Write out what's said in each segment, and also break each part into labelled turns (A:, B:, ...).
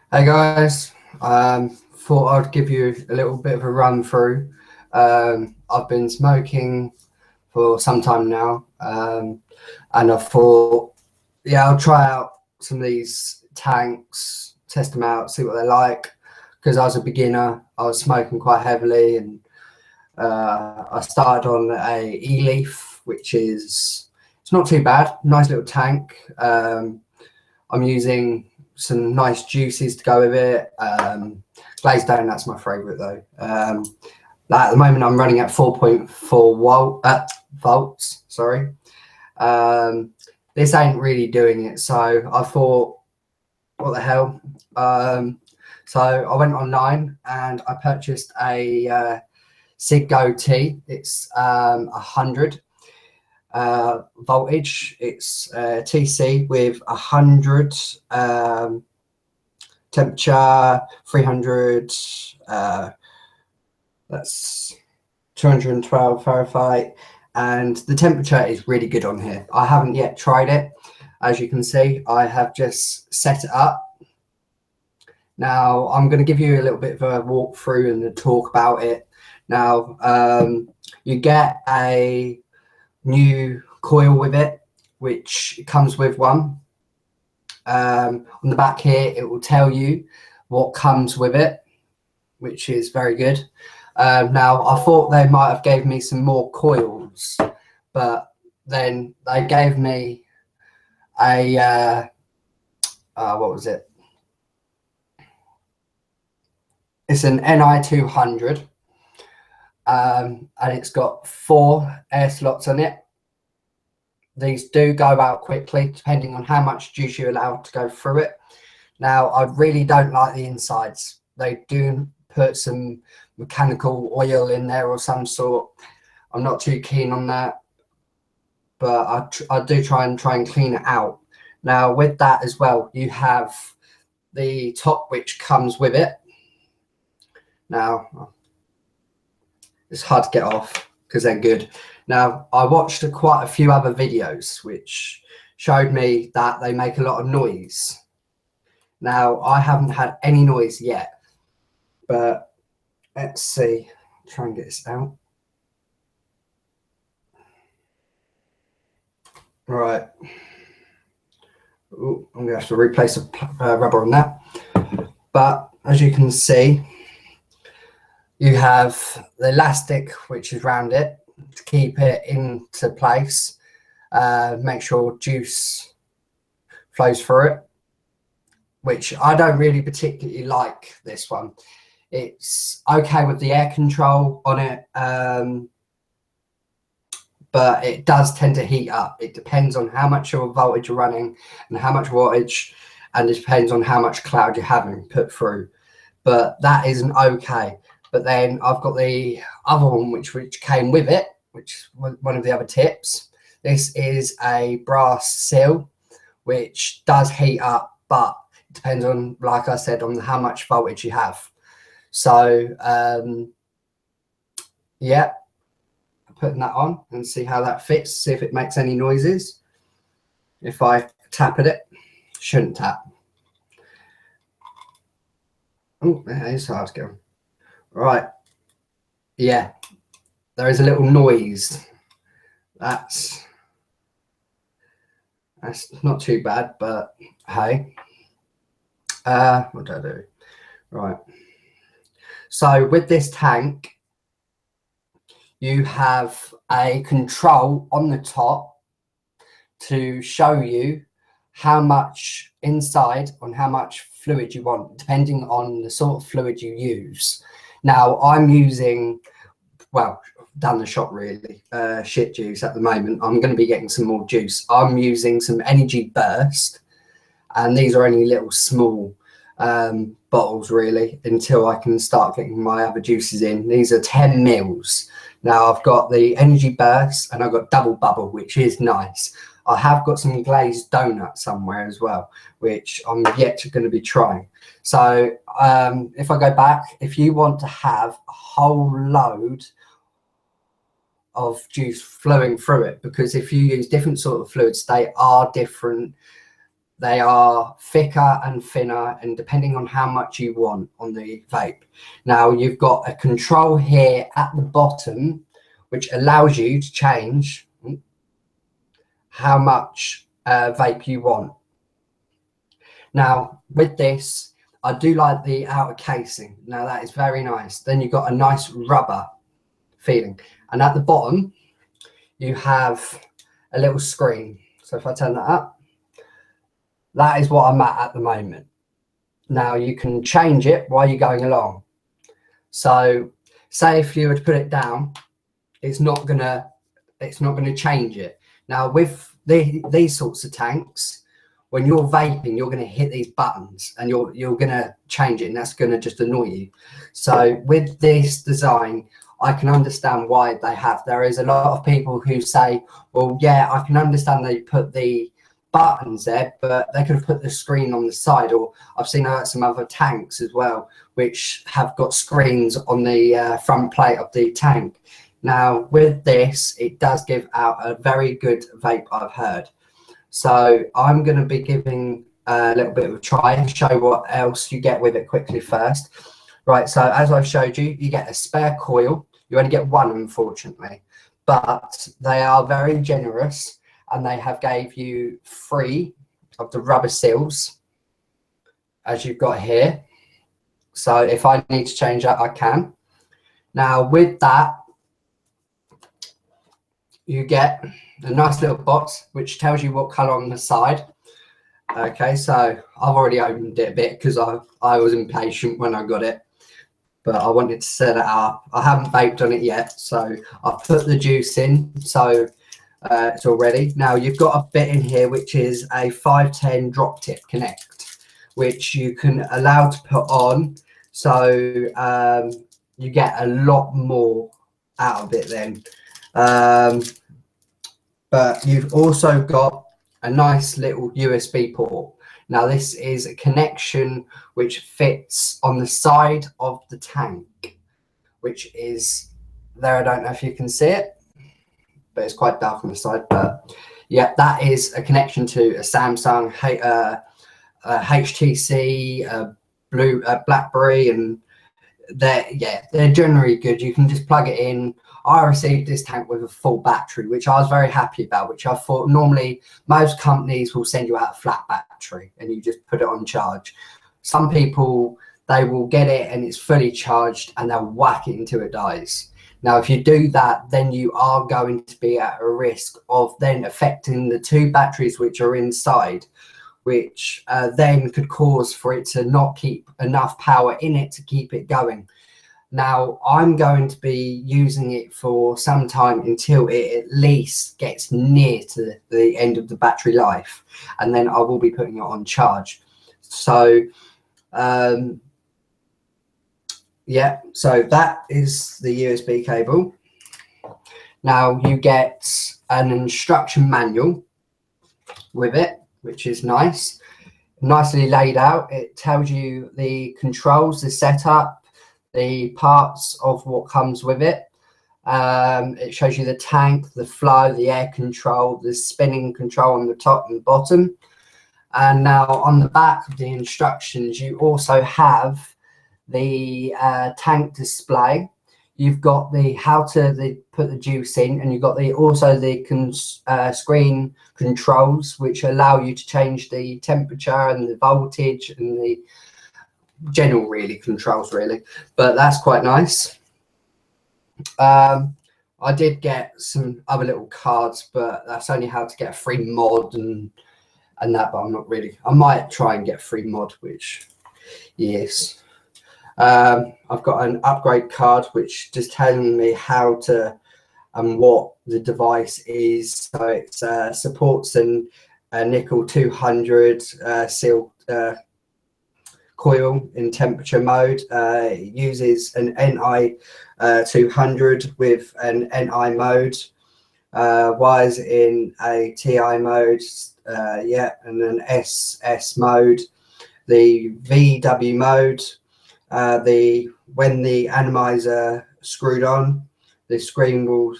A: Hey guys, thought I'd give you a little bit of a run through. I've been smoking for some time now, and I thought, yeah, I'll try out some of these tanks, test them out, see what they're like. Because I was a beginner, I was smoking quite heavily, and I started on a E-Leaf, which is it's not too bad, nice little tank. I'm using some nice juices to go with it. Glazed donut's my favourite though. At the moment, I'm running at 4.4 volts. Sorry. This ain't really doing it, so I thought, what the hell? So I went online and I purchased a ciggo tea. It's 100 voltage. It's TC with 100 temperature, 300. That's 212 Fahrenheit, and the temperature is really good on here. I haven't yet tried it. As you can see, I have just set it up. Now I'm going to give you a little bit of a walkthrough and a talk about it. Now you get a new coil with it, which comes with one. On the back here, it will tell you what comes with it, which is very good. Now, I thought they might have gave me some more coils, but then they gave me a, what was it? It's an NI200, and it's got 4 air slots on it. These do go out quickly, depending on how much juice you're allowed to go through it. Now, I really don't like the insides. They do put some mechanical oil in there or some sort. I'm not too keen on that, but I do try and clean it out. Now, with that as well, you have the top, which comes with it. Now, it's hard to get off because they're good. Now, I watched quite a few other videos which showed me that they make a lot of noise. Now, I haven't had any noise yet, but let's see. Try and get this out. Right. Ooh, I'm going to have to replace the rubber on that. But as you can see, you have the elastic which is around it to keep it into place. Make sure juice flows through it, which I don't really particularly like this one. It's okay with the air control on it, but it does tend to heat up. It depends on how much of a voltage you're running and how much wattage, and it depends on how much cloud you're having put through. But that isn't okay. But then I've got the other one which came with it, which was one of the other tips. This is a brass seal, which does heat up, but it depends on, like I said, on how much voltage you have. So yeah, putting that on and see how that fits, see if it makes any noises. If I tap at it, shouldn't tap. Oh, it's hard to go. Right, yeah, there is a little noise. That's not too bad, but hey, what do I do? Right, so with this tank, you have a control on the top to show you how much inside on how much fluid you want, depending on the sort of fluid you use. Now, I'm using, well, down the shop really, shit juice at the moment. I'm going to be getting some more juice. I'm using some Energy Burst, and these are only little small bottles really, until I can start getting my other juices in. These are 10 mils. Now I've got the Energy Burst and I've got Double Bubble, which is nice. I have got some glazed donut somewhere as well, which I'm yet going to be trying. So if I go back, if you want to have a whole load of juice flowing through it, because if you use different sort of fluids, they are different they are thicker and thinner, and depending on how much you want on the vape. Now you've got a control here at the bottom, which allows you to change how much vape you want. Now with this, I do like the outer casing. Now that is very nice. Then you've got a nice rubber feeling. And at the bottom, you have a little screen. So if I turn that up, that is what I'm at the moment. Now you can change it while you're going along. So say if you were to put it down, it's not gonna change it. Now with these sorts of tanks, when you're vaping, you're going to hit these buttons and you're going to change it, and that's going to just annoy you. So with this design, I can understand why they have. There is a lot of people who say, well, yeah, I can understand they put the buttons there, but they could have put the screen on the side. Or I've seen some other tanks as well, which have got screens on the front plate of the tank. Now with this, it does give out a very good vape, I've heard. So I'm going to be giving a little bit of a try and show what else you get with it quickly first. Right, so as I've showed you, you get a spare coil. You only get one, unfortunately, but they are very generous, and they have gave you 3 of the rubber seals, as you've got here. So if I need to change that, I can. Now with that, you get a nice little box which tells you what color on the side. Okay, so I've already opened it a bit because I was impatient when I got it, but I wanted to set it up. I haven't vaped on it yet, so I've put the juice in, so it's all ready. Now you've got a bit in here which is a 510 drop tip connect, which you can allow to put on, so you get a lot more out of it then. But you've also got a nice little USB port. Now this is a connection which fits on the side of the tank, which is there. I don't know if you can see it, but it's quite dark on the side. But yeah, that is a connection to a Samsung, HTC, BlackBerry, and they're generally good. You can just plug it in. I received this tank with a full battery, which I was very happy about, which I thought normally most companies will send you out a flat battery and you just put it on charge. Some people, they will get it and it's fully charged and they'll whack it until it dies. Now, if you do that, then you are going to be at a risk of then affecting the 2 batteries which are inside, which then could cause for it to not keep enough power in it to keep it going. Now, I'm going to be using it for some time until it at least gets near to the end of the battery life, and then I will be putting it on charge. So, yeah, so that is the USB cable. Now, you get an instruction manual with it, which is nice, nicely laid out. It tells you the controls, the setup, the parts of what comes with it. It shows you the tank, the flow, the air control, the spinning control on the top and the bottom. And now on the back of the instructions, you also have the tank display. You've got the how to put the juice in, and you've got also the screen controls, which allow you to change the temperature and the voltage and the general controls really. But that's quite nice. I did get some other little cards, but that's only how to get a free mod and that, but I'm not really. I might try and get a free mod, which yes. I've got an upgrade card which just telling me how to and what the device is. So it supports a nickel 200 seal coil in temperature mode. It uses an NI 200 with an NI mode, wires in a TI mode, and an SS mode, the VW mode. When the atomizer screwed on, the screen will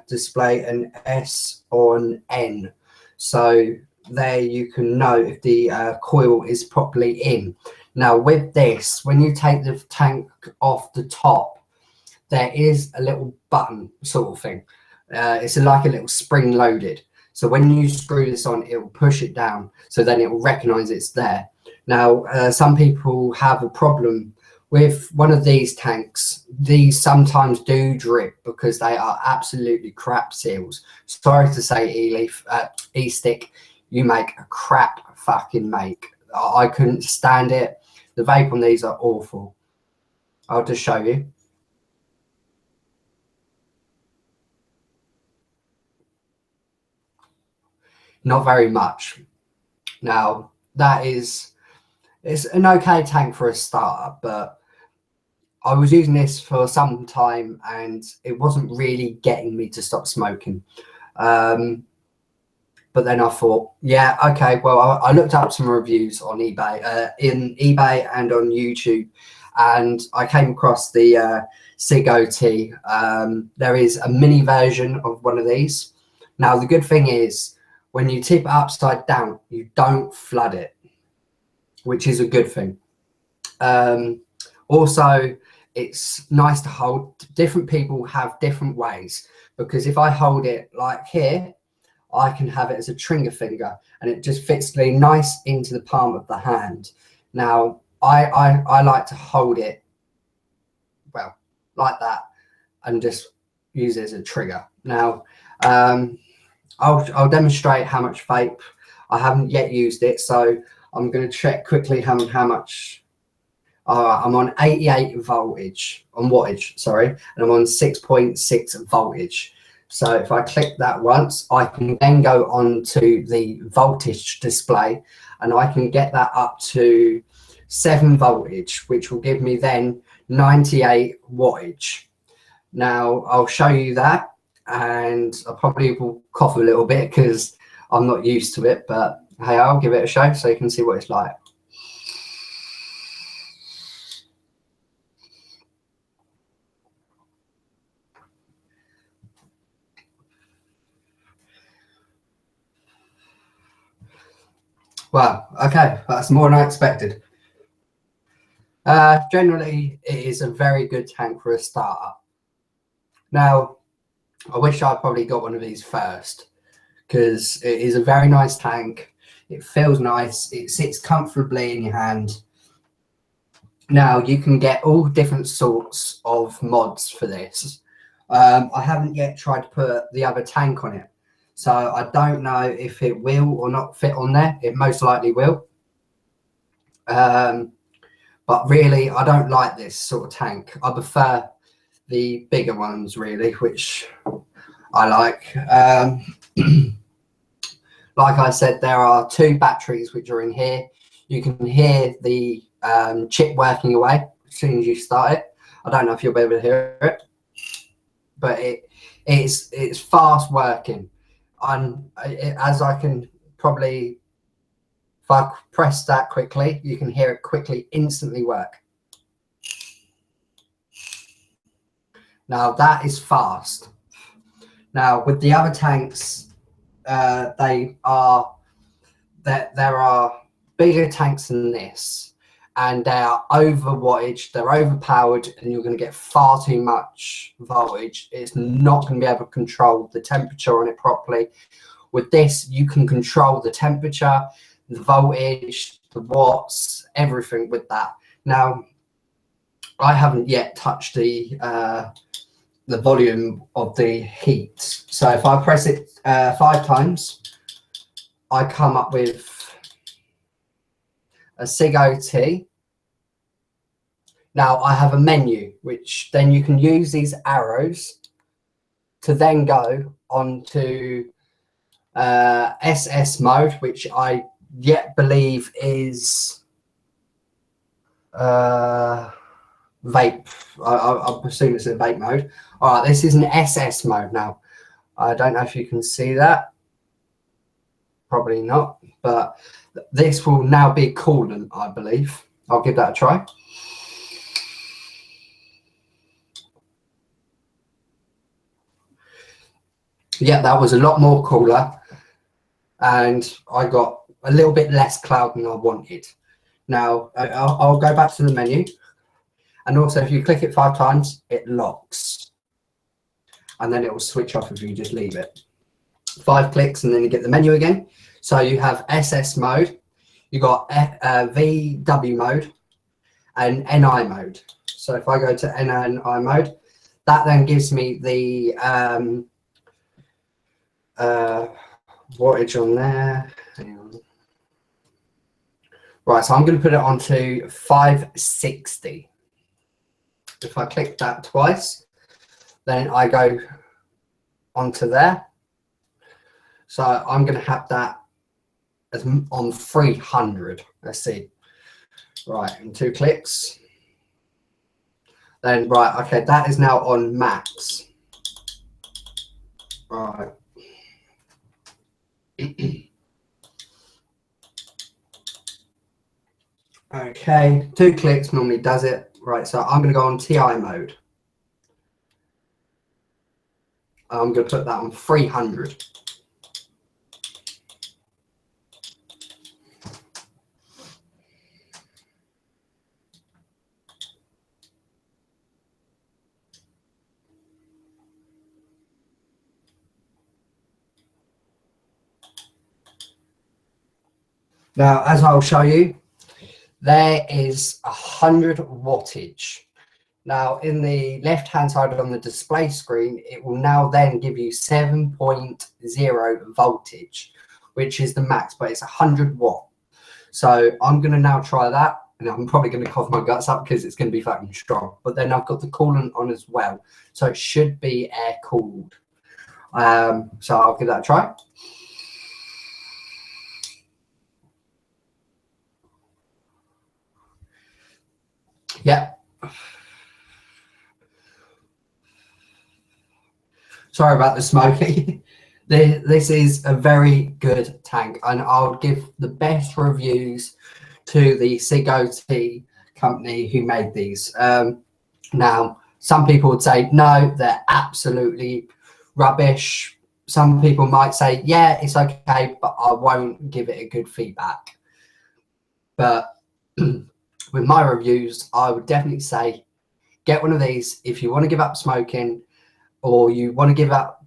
A: display an S or an N. So there you can know if the coil is properly in. Now with this, when you take the tank off the top, there is a little button sort of thing. It's like a little spring loaded. So when you screw this on, it will push it down. So then it will recognize it's there. Now, some people have a problem with one of these tanks. These sometimes do drip because they are absolutely crap seals. Sorry to say, E-Stick, you make a crap fucking make. I couldn't stand it. The vape on these are awful. I'll just show you. Not very much. Now, it's an okay tank for a starter, but I was using this for some time and it wasn't really getting me to stop smoking. But then I thought, yeah, okay, well, I looked up some reviews on eBay, and on YouTube, and I came across the ciggo T. There is a mini version of one of these. Now, the good thing is, when you tip it upside down, you don't flood it, which is a good thing. Also, it's nice to hold. Different people have different ways, because if I hold it like here, I can have it as a trigger finger and it just fits really nice into the palm of the hand. Now, I like to hold it, well, like that, and just use it as a trigger. Now, I'll demonstrate how much vape. I haven't yet used it, so I'm going to check quickly how much. I'm on 88 wattage, sorry, and I'm on 6.6 voltage. So if I click that once, I can then go on to the voltage display and I can get that up to 7 voltage, which will give me then 98 wattage. Now I'll show you that, and I probably will cough a little bit because I'm not used to it, but hey, I'll give it a show so you can see what it's like. Wow, okay, that's more than I expected. Generally, it is a very good tank for a starter. Now, I wish I'd probably got one of these first, because it is a very nice tank. It feels nice. It sits comfortably in your hand. Now, you can get all different sorts of mods for this. I haven't yet tried to put the other tank on it, so I don't know if it will or not fit on there. It most likely will. But really, I don't like this sort of tank. I prefer the bigger ones, really, which I like. Like I said, there are 2 batteries which are in here. You can hear the chip working away as soon as you start it. I don't know if you'll be able to hear it, but it's fast working. As I can probably, if I press that quickly, you can hear it quickly, instantly work. Now that is fast. Now with the other tanks, there are bigger tanks than this, and they are over wattage, they're overpowered, and you're going to get far too much voltage. It's not going to be able to control the temperature on it properly. With this, you can control the temperature, the voltage, the watts, everything with that. Now, I haven't yet touched the volume of the heat. So if I press it 5 times, I come up with a ciggo T. Now I have a menu, which then you can use these arrows to then go onto SS mode, which I yet believe is vape. I presume it's a vape mode. All right, this is an SS mode now. I don't know if you can see that. Probably not, but this will now be coolant, I believe. I'll give that a try. Yeah, that was a lot more cooler. and I got a little bit less cloud than I wanted. Now I'll go back to the menu, and also if you click it 5 times, it locks, and then it will switch off if you just leave it. 5 clicks, and then you get the menu again. So you have SS mode, you got VW mode, and NI mode. So if I go to NI mode, that then gives me the wattage on there. Hang on. Right, so I'm going to put it onto 560. If I click that twice, then I go onto there. So I'm going to have that as on 300. Let's see. Right, in 2 clicks. Then, right, okay, that is now on max. Right. Okay, 2 clicks normally does it. Right, so I'm going to go on TI mode. I'm going to put that on 300. Now, as I'll show you, there is 100 wattage. Now, in the left-hand side on the display screen, it will now then give you 7.0 voltage, which is the max, but it's 100 watt. So I'm going to now try that, and I'm probably going to cough my guts up because it's going to be fucking strong. But then I've got the coolant on as well, so it should be air-cooled. So I'll give that a try. Yeah. Sorry about the smoking. This is a very good tank, and I'll give the best reviews to the ciggo company who made these. Now, some people would say, no, they're absolutely rubbish. Some people might say, yeah, it's okay, but I won't give it a good feedback. But with my reviews, I would definitely say, get one of these if you want to give up smoking, or you want to give up,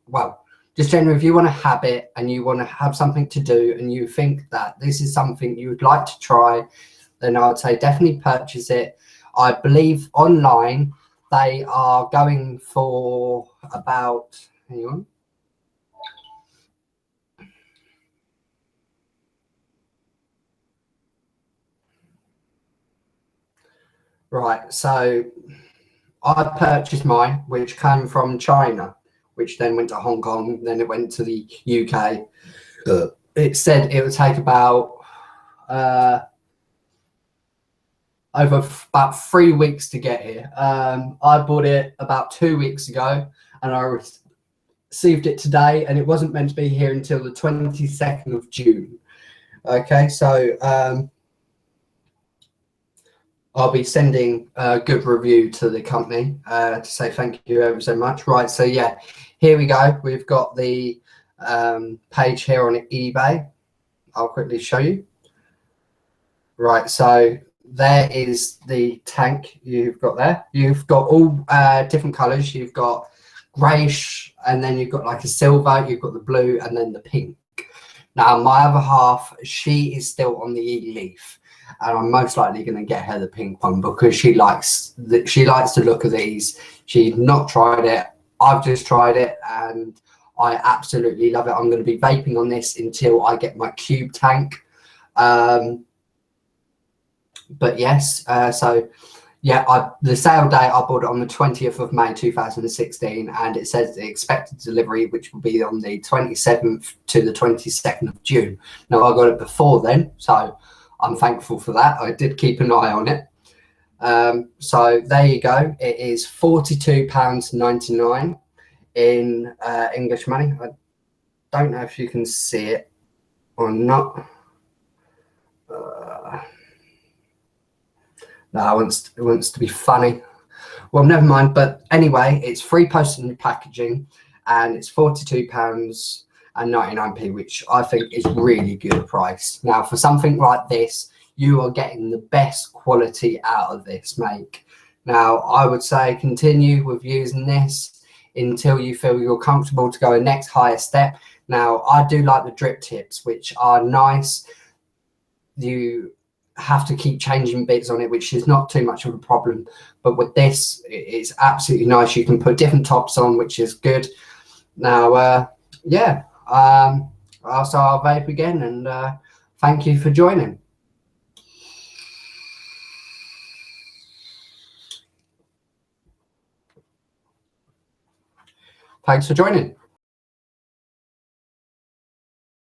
A: well, just generally, if you want a habit and you want to have something to do and you think that this is something you would like to try, then I would say definitely purchase it. I believe online they are going for about, hang on. Right, so I purchased mine, which came from China, which then went to Hong Kong, then it went to the UK. It said it would take about over about 3 weeks to get here. I bought it about 2 weeks ago, and I received it today, and it wasn't meant to be here until the 22nd of June. Okay, so I'll be sending a good review to the company to say thank you ever so much. Right, so yeah, here we go. We've got the page here on eBay. I'll quickly show you. Right, so there is the tank you've got there. You've got all different colors. You've got grayish, and then you've got like a silver, you've got the blue, and then the pink. Now, my other half, she is still on the e-leaf, and I'm most likely going to get her the pink one because she likes the look of these. She's not tried it. I've just tried it, and I absolutely love it. I'm going to be vaping on this until I get my cube tank. But yes, so yeah, the sale date, I bought it on the 20th of May 2016, and it says the expected delivery, which will be on the 27th to the 22nd of June. Now, I got it before then, so I'm thankful for that. I did keep an eye on it. So there you go. It is £42.99 in English money. I don't know if you can see it or not. No, it wants to be funny. Well, never mind. But anyway, it's free postage and packaging, and it's £42. and 99p, which I think is really good price. Now, for something like this, you are getting the best quality out of this make. Now, I would say continue with using this until you feel you're comfortable to go a next higher step. Now, I do like the drip tips, which are nice. You have to keep changing bits on it, which is not too much of a problem. But with this, it's absolutely nice. You can put different tops on, which is good. Now, yeah, so I'll vape again, and thank you for joining. Thanks for joining.